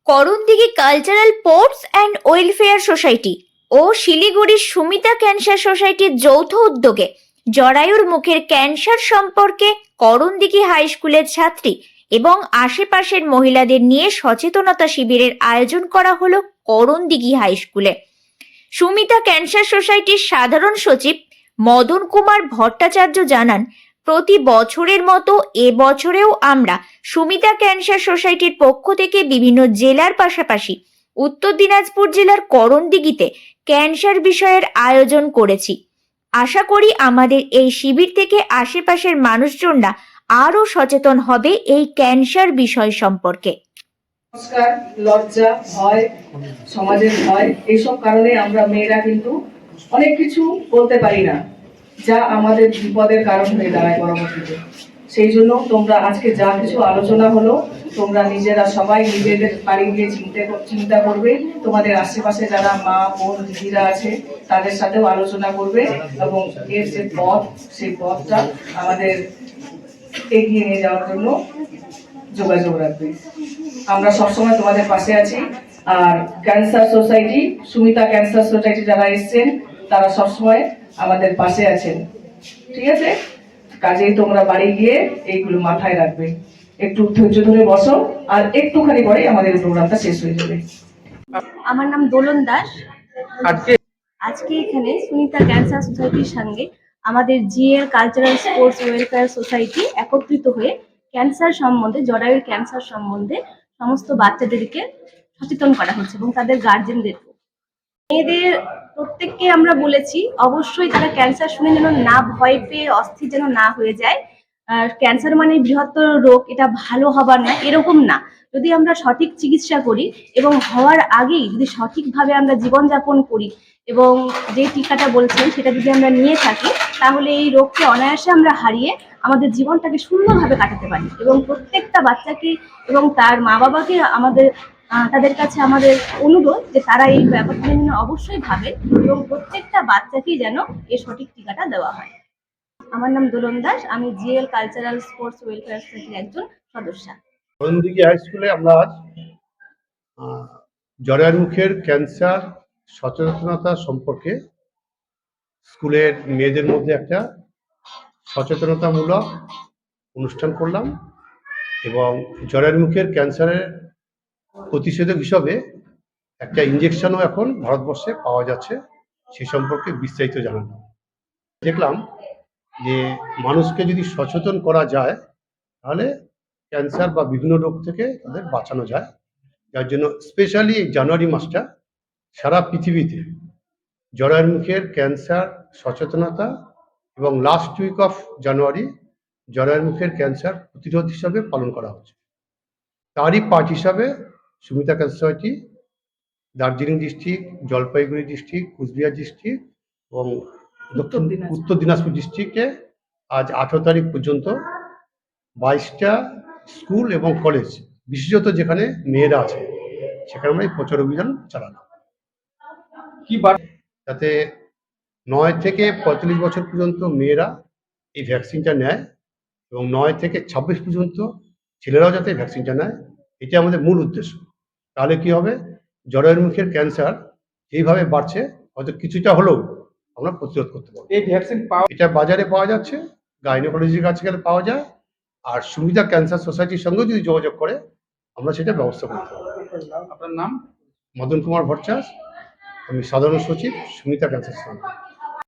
Karandighi cultural sports and welfare society ও শিলিগুড়ির Sumita cancer সোসাইটির যৌথ উদ্যোগে জরায়ুর মুখের ক্যান্সার সম্পর্কে করণদিঘি হাই স্কুলের ছাত্রী এবং আশেপাশের মহিলাদের নিয়ে সচেতনতা শিবিরের আয়োজন করা হলো করণদিঘি হাই স্কুলে। সুমিতা ক্যান্সার সোসাইটির সাধারণ সচিব মদন কুমার ভট্টাচার্য জানান, প্রতি বছরের মতো এবছরেও আমরা সুমিতা ক্যান্সার সোসাইটির পক্ষ থেকে বিভিন্ন জেলার পাশাপাশি উত্তর দিনাজপুর জেলার করণদিঘিতে ক্যান্সার বিষয়ের আয়োজন করেছি। আশা করি আমাদের এই শিবির থেকে আশেপাশের মানুষজনরা আরও সচেতন হবে এই ক্যান্সার বিষয় সম্পর্কে। সংস্কার, লজ্জা, ভয়, সমাজের ভয়, এইসব কারণে আমরা মেয়েরা কিন্তু অনেক কিছু বলতে পারি না, যা আমাদের বিপদের কারণ হয়ে দাঁড়ায় পরবর্তীতে। সেই জন্য তোমরা আজকে যা কিছু আলোচনা হলো, তোমরা নিজেরা সবাই নিজেদের বাড়ি গিয়ে চিন্তা করবে, তোমাদের আশেপাশে যারা মা বোন দিদিরা আছে তাদের সাথেও আলোচনা করবে এবং এর যে পথ, সেই পথটা আমাদের এগিয়ে নিয়ে যাওয়ার জন্য যোগাযোগ রাখবে। আমরা সবসময় তোমাদের পাশে আছি। আর cancer society, Sumita cancer society যারা এসছেন তারা সবসময় আমাদের পাশে আছেন, ঠিক আছে? কাজেই তোমরা বাড়ি গিয়ে এইগুলো মাথায় রাখবে, একটু ধৈর্য ধরে বসো, আর একটুখানি পরে আমাদের প্রোগ্রামটা শেষ হয়ে যাবে। আমার নাম দোলন দাস। আজকে এখানে সুমিতা ক্যান্সার সোসাইটির সঙ্গে আমাদের GL cultural sports welfare society একত্রিত হয়ে ক্যান্সার সম্বন্ধে, জরায়ুর ক্যান্সার সম্বন্ধে সমস্ত বাচ্চাদেরকে সচেতন করা হচ্ছে এবং তাদের গার্জেনদেরকে। মেয়েদের প্রত্যেককে আমরা বলেছি অবশ্যই তারা ক্যান্সার শুনে যেন না ভয় পেয়ে অস্থির যেন না হয়ে যায়। ক্যান্সার মানে বৃহত্তর রোগ, এটা ভালো হবার না, এরকম না। যদি আমরা সঠিক চিকিৎসা করি এবং হওয়ার আগেই যদি সঠিকভাবে আমরা জীবনযাপন করি এবং যে টিকাটা বলছেন সেটা যদি আমরা নিয়ে থাকি, তাহলে এই রোগকে অনায়াসে আমরা হারিয়ে আমাদের জীবনটাকে সুন্দরভাবে কাটাতে পারি। এবং প্রত্যেকটা বাচ্চাকে এবং তার মা বাবাকে তাদের কাছে আমাদের অনুরোধ যে তারা এই ব্যাপারটা যেন অবশ্যই ভাবে এবং প্রত্যেকটা বাচ্চাকেই যেন এই সঠিক টিকাটা দেওয়া হয়। আমার নাম দোলন দাস, আমি জিএল কালচারাল স্পোর্টস ওয়েলফেয়ার সোসাইটির একজন সদস্যা। করণদিঘি হাই স্কুলে আমরা আজ জরায়ুর মুখের ক্যান্সার সচেতনতা সম্পর্কে স্কুলের মেয়েদের মধ্যে একটা সচেতনতামূলক অনুষ্ঠান করলাম এবং জরায়ুর মুখের ক্যান্সারের প্রতিষেধক হিসাবে একটা ইঞ্জেকশনও এখন ভারতবর্ষে পাওয়া যাচ্ছে, সে সম্পর্কে বিস্তারিত জানালাম। দেখলাম যে মানুষকে যদি সচেতন করা যায় তাহলে ক্যান্সার বা বিভিন্ন রোগ থেকে তাদের বাঁচানো যায়। যার জন্য স্পেশালি এই জানুয়ারি মাসটা সারা পৃথিবীতে জরায়ুর মুখের ক্যান্সার সচেতনতা এবং লাস্ট উইক অফ জানুয়ারি জরায়ুর মুখের ক্যান্সার প্রতিরোধ হিসাবে পালন করা হচ্ছে। তারই পার্ট হিসাবে Sumita cancer society Darjeeling district, Jalpaiguri district, Coochbehar district এবং উত্তর দিনাজপুর ডিস্ট্রিক্টে আজ 18 তারিখ পর্যন্ত 22টা স্কুল এবং কলেজ, বিশেষত যেখানে মেয়েরা আছে সেখানে আমরা এই প্রচার অভিযান চালালাম। যাতে 9 থেকে 45 বছর পর্যন্ত মেয়েরা এই ভ্যাকসিনটা নেয় এবং 9 থেকে 26 পর্যন্ত ছেলেরাও যাতে এই ভ্যাকসিনটা নেয়, এটা আমাদের মূল উদ্দেশ্য। তাহলে কি হবে, জরায়ুর মুখের ক্যান্সার এইভাবে বাড়ছে, হয়তো কিছুটা হলেও আমরা প্রতিরোধ করতে পারবো। এই ভ্যাকসিন এটা বাজারে পাওয়া যাচ্ছে, গাইনোকোলজির কাছে গেলে পাওয়া যায়, আর সুবিধা ক্যান্সার সোসাইটির সঙ্গেও যদি যোগাযোগ করে আমরা সেটা ব্যবস্থা করতে পারবো। আপনার নাম? মদন কুমার ভট্টাচার্য, আমি সাধারণ সচিব, সুমিতা ক্যান্সার সোসাইটি।